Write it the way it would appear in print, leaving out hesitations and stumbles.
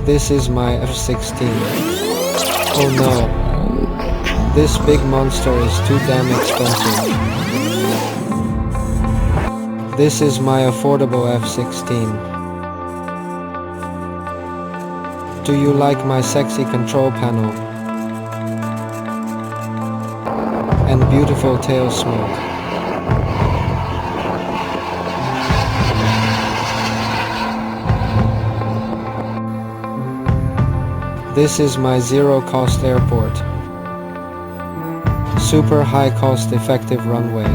This is my F-16. Oh no. This big monster is too damn expensive. This is my affordable F-16. Do you like my sexy control panel? And beautiful tail smoke. This is my zero-cost airport. Super high cost-effective runway.